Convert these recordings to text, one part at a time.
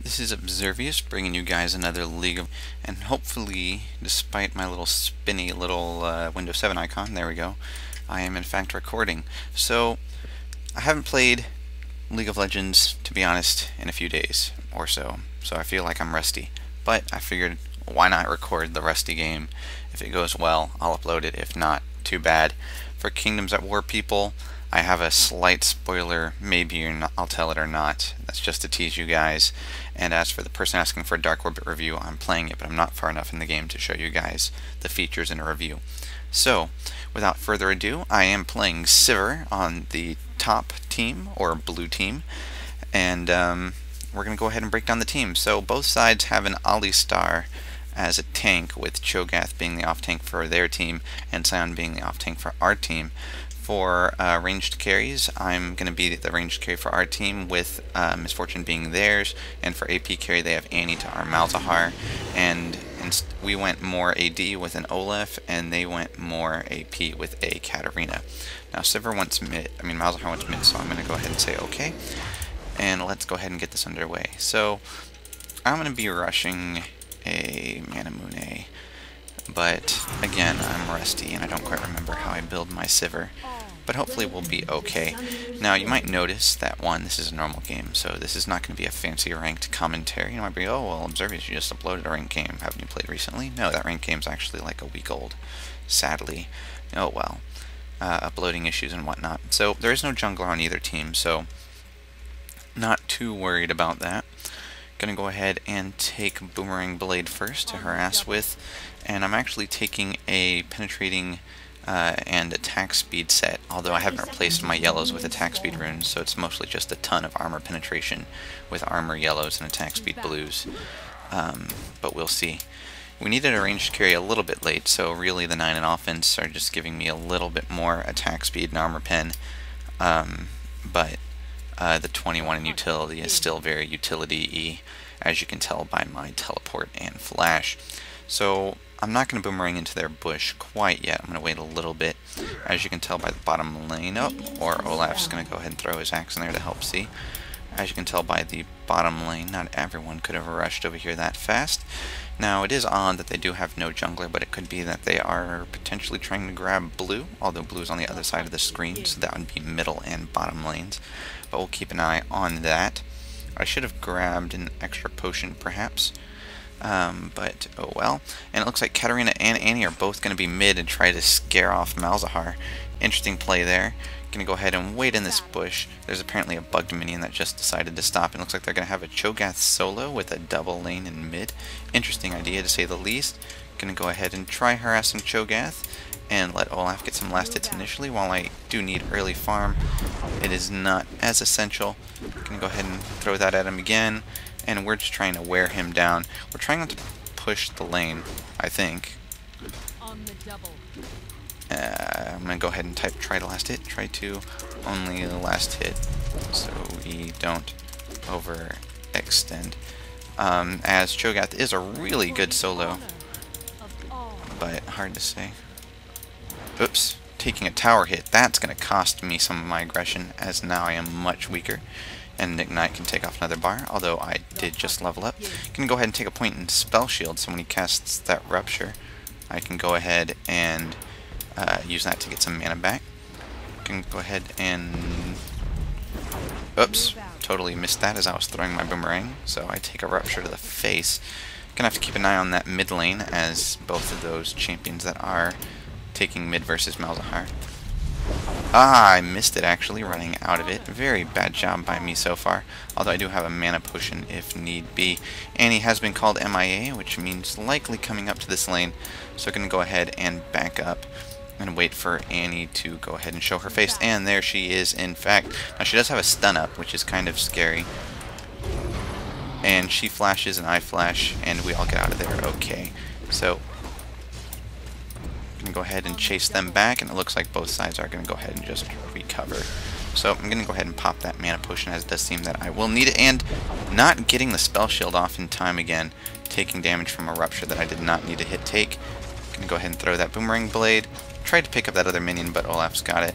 This is Observious bringing you guys another League of, and hopefully, despite my little spinny little Windows 7 icon, there we go, I am in fact recording. So, I haven't played League of Legends, to be honest, in a few days or so, so I feel like I'm rusty. But I figured, why not record the rusty game? If it goes well, I'll upload it. If not, too bad. For Kingdoms at War people, I have a slight spoiler, maybe I'll tell it or not. That's just to tease you guys. And as for the person asking for a Dark Orbit review, I'm playing it, but I'm not far enough in the game to show you guys the features in a review. So, without further ado, I am playing Sivir on the top team, or blue team, and we're going to go ahead and break down the team. So both sides have an Alistar as a tank, with cho'gath being the off-tank for their team, and Sion being the off-tank for our team. For ranged carries, I'm going to be the ranged carry for our team, with Misfortune being theirs, and for AP carry they have Annie to our Malzahar, and we went more AD with an Olaf, and they went more AP with a Katarina. Now Sivir wants mid, Malzahar wants mid, so I'm going to go ahead and say okay, and let's go ahead and get this underway. So I'm going to be rushing a Manamune, but again, I'm rusty and I don't quite remember how I build my Sivir, but hopefully we'll be okay. Now you might notice that this is a normal game, so this is not going to be a fancy ranked commentary. You might be, oh well, Observious, you just uploaded a ranked game, haven't you played recently? No, that ranked game's actually like a week old, sadly. Oh well, uploading issues and whatnot. So there is no jungler on either team, so not too worried about that. Gonna go ahead and take Boomerang Blade first to harass with, and I'm actually taking a penetrating and attack speed set, although I haven't replaced my yellows with attack speed runes, so it's mostly just a ton of armor penetration with armor yellows and attack speed blues, but we'll see. We needed a ranged carry a little bit late, so really the 9 in offense are just giving me a little bit more attack speed and armor pen, but the 21 in utility is still very utility-y, as you can tell by my teleport and flash. So I'm not going to boomerang into their bush quite yet. I'm going to wait a little bit. As you can tell by the bottom lane, or Olaf's going to go ahead and throw his axe in there to help see. As you can tell by the bottom lane, not everyone could have rushed over here that fast. Now, it is odd that they do have no jungler, but it could be that they are potentially trying to grab blue, although blue's on the other side of the screen, so that would be middle and bottom lanes. But we'll keep an eye on that. I should have grabbed an extra potion, perhaps. But oh well. And it looks like Katarina and Annie are both going to be mid and try to scare off Malzahar. Interesting play there. Gonna go ahead and wait in this bush. There's apparently a bugged minion that just decided to stop, and looks like they're gonna have a cho'gath solo with a double lane in mid. Interesting idea to say the least. Gonna go ahead and try harassing cho'gath and let Olaf get some last hits initially. While I do need early farm, it is not as essential. Gonna go ahead and throw that at him again, and we're just trying to wear him down. We're trying not to push the lane, I think. I'm going to go ahead and type try to last hit, try to only the last hit, so we don't overextend. As cho'gath is a really good solo, but hard to say. Oops, taking a tower hit, that's going to cost me some of my aggression, as now I am much weaker, and Ignite can take off another bar, although I did just level up. Can go ahead and take a point in Spell Shield, so when he casts that Rupture, I can go ahead and use that to get some mana back. Can go ahead and... Oops, totally missed that as I was throwing my boomerang, so I take a Rupture to the face. Gonna have to keep an eye on that mid lane, as both of those champions that are taking mid versus Malzahar. Ah, I missed it actually, running out of it. Very bad job by me so far, although I do have a mana potion if need be. Annie has been called MIA, which means likely coming up to this lane, so I'm going to go ahead and back up and wait for Annie to go ahead and show her face, and there she is in fact. Now she does have a stun up, which is kind of scary, and she flashes and I flash, and we all get out of there okay. So I'm going to go ahead and chase them back, and it looks like both sides are going to go ahead and just recover. So I'm going to go ahead and pop that mana potion, as it does seem that I will need it, and not getting the spell shield off in time again, taking damage from a Rupture that I did not need to hit take. Going to go ahead and throw that Boomerang Blade. Tried to pick up that other minion, but Olaf's got it.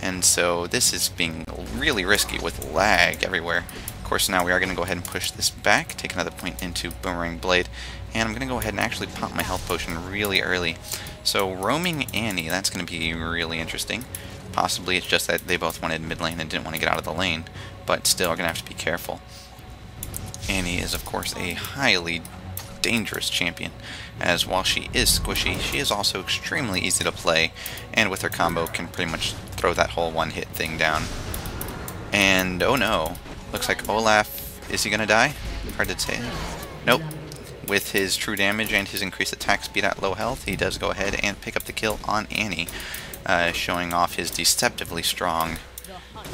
And so this is being really risky with lag everywhere. course, now we are going to go ahead and push this back, take another point into Boomerang Blade, and I'm going to go ahead and actually pop my health potion really early. So roaming Annie, that's going to be really interesting. Possibly it's just that they both wanted mid lane and didn't want to get out of the lane, but still, we're going to have to be careful. Annie is, of course, a highly dangerous champion, as while she is squishy, she is also extremely easy to play, and with her combo can pretty much throw that whole one-hit thing down. And, oh no, looks like Olaf, is he going to die? Hard to say. Nope. With his true damage and his increased attack speed at low health, he does go ahead and pick up the kill on Annie, showing off his deceptively strong,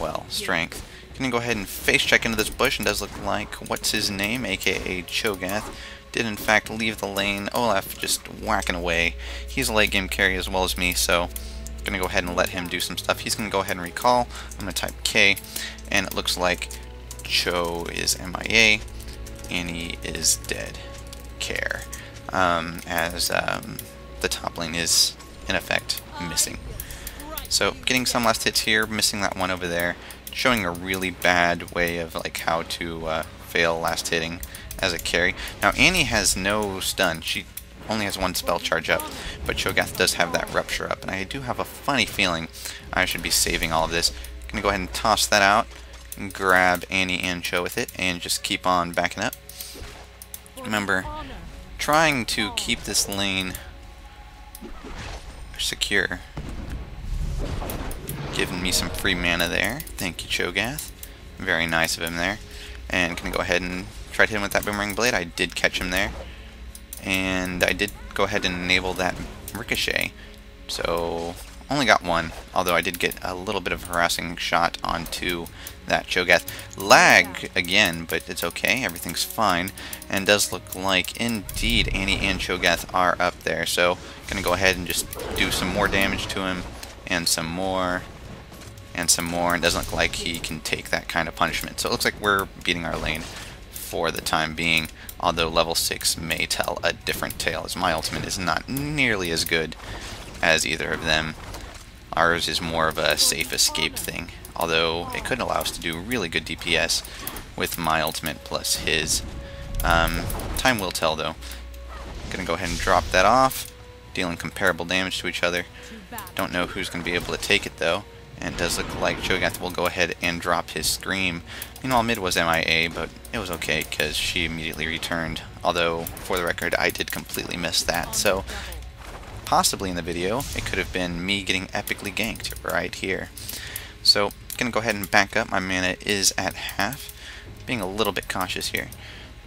well, strength. Gonna go ahead and face check into this bush, and does look like what's his name, aka Cho'gath, did in fact leave the lane. Olaf just whacking away. He's a late game carry as well as me, so gonna go ahead and let him do some stuff. He's gonna go ahead and recall. I'm gonna type K, and it looks like Cho is MIA, Annie is dead. Care, as the top lane is in effect missing. So getting some last hits here, missing that one over there, showing a really bad way of like how to fail last hitting as a carry. Now Annie has no stun, she only has one spell charge up, but Cho'gath does have that rupture up, and I do have a funny feeling I should be saving all of this. Gonna go ahead and toss that out, and grab Annie and Cho with it, and just keep on backing up. Remember, trying to keep this lane secure. Giving me some free mana there. Thank you, Cho'gath. Very nice of him there. And can go ahead and try to hit him with that Boomerang Blade. I did catch him there. And I did go ahead and enable that Ricochet. So, only got one. Although I did get a little bit of a harassing shot onto that Cho'gath. Lag again, but it's okay. Everything's fine. And does look like, indeed, Annie and Cho'gath are up there. So, gonna go ahead and just do some more damage to him. And some more. And some more. It doesn't look like he can take that kind of punishment. So it looks like we're beating our lane for the time being. Although level 6 may tell a different tale, as my ultimate is not nearly as good as either of them. Ours is more of a safe escape thing. Although it could allow us to do really good DPS with my ultimate plus his. Time will tell though. Gonna go ahead and drop that off. Dealing comparable damage to each other. Don't know who's going to be able to take it though. And it does look like Cho'gath will go ahead and drop his Scream. Meanwhile, mid was MIA, but it was okay because she immediately returned. Although, for the record, I did completely miss that. So, possibly in the video, it could have been me getting epically ganked right here. So, going to go ahead and back up. My mana is at half. Being a little bit cautious here.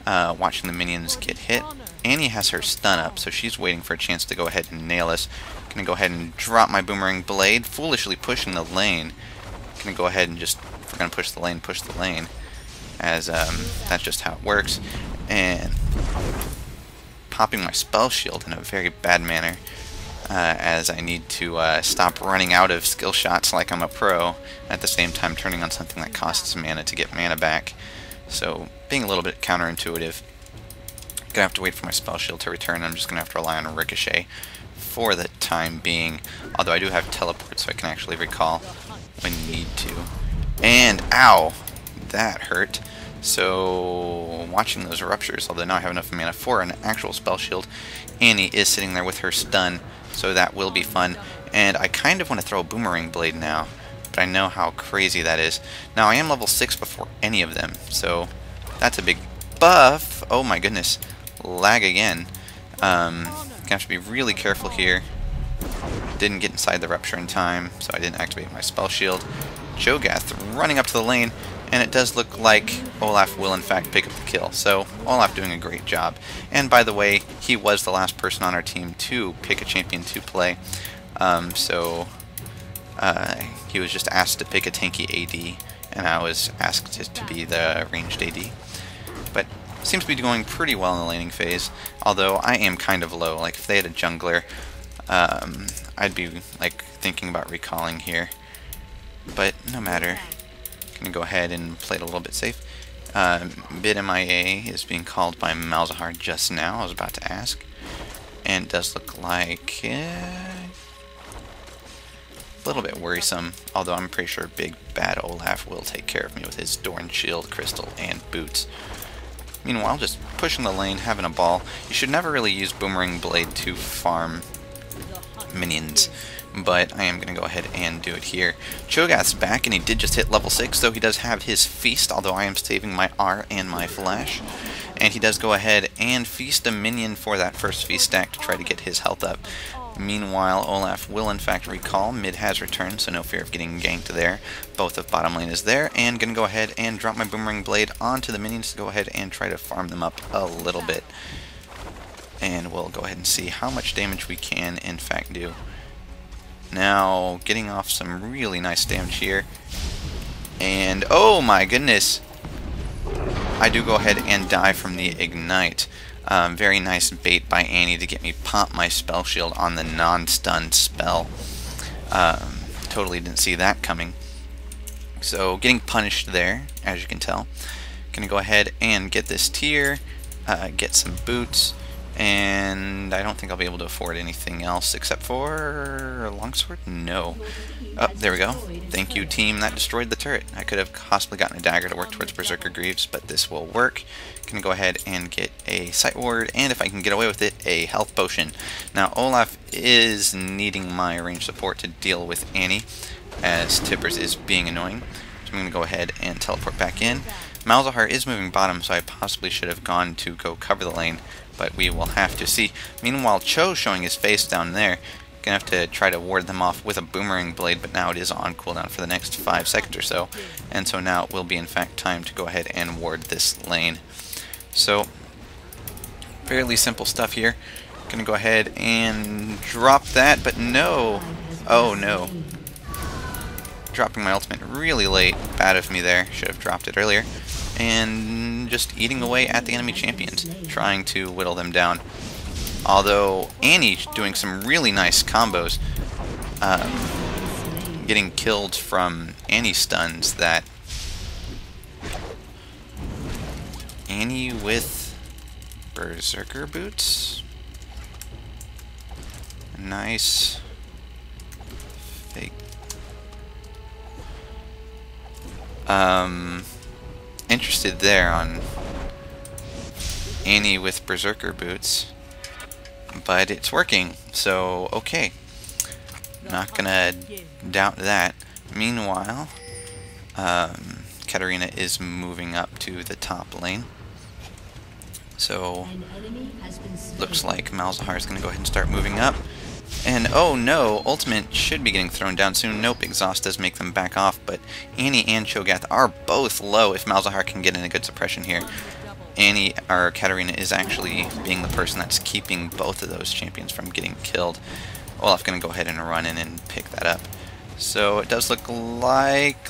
Watching the minions get hit. Annie has her stun up, so she's waiting for a chance to go ahead and nail us. Gonna go ahead and drop my Boomerang Blade, foolishly pushing the lane. Gonna go ahead and just, if we're gonna push the lane, as that's just how it works. And popping my spell shield in a very bad manner, as I need to stop running out of skill shots like I'm a pro, at the same time turning on something that costs mana to get mana back. So being a little bit counterintuitive. Gonna have to wait for my spell shield to return. I'm just gonna have to rely on a Ricochet for the time being. Although I do have teleport, so I can actually recall when need to. And ow, that hurt. So watching those ruptures, although now I have enough mana for an actual spell shield. Annie is sitting there with her stun, so that will be fun. And I kind of want to throw a Boomerang Blade now, but I know how crazy that is. Now I am level 6 before any of them, so that's a big buff. Oh my goodness. Lag again. Gonna have to be really careful here. Didn't get inside the rupture in time, so I didn't activate my spell shield. Cho'gath running up to the lane, and it does look like Olaf will in fact pick up the kill. So Olaf doing a great job. And by the way, he was the last person on our team to pick a champion to play. He was just asked to pick a tanky AD, and I was asked to be the ranged AD. But seems to be going pretty well in the laning phase, although I am kind of low. Like if they had a jungler, I'd be like thinking about recalling here. But no matter. Gonna go ahead and play it a little bit safe. Bid MIA is being called by Malzahar just now. I was about to ask. And it does look like a little bit worrisome, although I'm pretty sure big bad Olaf will take care of me with his Dorn Shield, Crystal, and Boots. Meanwhile, just pushing the lane, having a ball. You should never really use Boomerang Blade to farm minions, but I am going to go ahead and do it here. Cho'gath's back, and he did just hit level 6, though he does have his Feast, although I am saving my R and my Flash. And he does go ahead and feast a minion for that first feast stack to try to get his health up. Meanwhile, Olaf will in fact recall. Mid has returned, so no fear of getting ganked there. Both of bottom lane is there, and going to go ahead and drop my Boomerang Blade onto the minions to go ahead and try to farm them up a little bit. And we'll go ahead and see how much damage we can in fact do. Now, getting off some really nice damage here. And, oh my goodness! I do go ahead and die from the Ignite. Very nice bait by Annie to get me pop my spell shield on the non-stun spell. Totally didn't see that coming. So getting punished there, as you can tell. Gonna go ahead and get this tier, get some boots, and I don't think I'll be able to afford anything else except for a longsword? No. Oh, there we go. Thank you, team. That destroyed the turret. I could have possibly gotten a dagger to work towards Berserker Greaves, but this will work. Gonna go ahead and get a sight ward, and if I can get away with it, a health potion. Now, Olaf is needing my range support to deal with Annie, as Tippers is being annoying. So I'm gonna go ahead and teleport back in. Malzahar is moving bottom, so I possibly should have gone to go cover the lane, but we will have to see. Meanwhile, Cho's showing his face down there. Gonna have to try to ward them off with a Boomerang Blade, but now it is on cooldown for the next 5 seconds or so, and so now it will be in fact time to go ahead and ward this lane. So, fairly simple stuff here. Gonna go ahead and drop that, but no! Oh no. Dropping my ultimate really late. Bad of me there. Should have dropped it earlier. And just eating away at the enemy champions, trying to whittle them down. Although Annie doing some really nice combos, getting killed from Annie stuns that Annie with Berserker Boots. Nice fake. Interested there on Annie with Berserker Boots, but it's working, so okay. Not gonna doubt that. Meanwhile, Katarina is moving up to the top lane. So, looks like Malzahar is going to go ahead and start moving up. And oh no, ultimate should be getting thrown down soon. Nope, exhaust does make them back off, but Annie and Cho'gath are both low if Malzahar can get in a good suppression here. Annie, or Katarina, is actually being the person that's keeping both of those champions from getting killed. Olaf's going to go ahead and run in and pick that up. So it does look like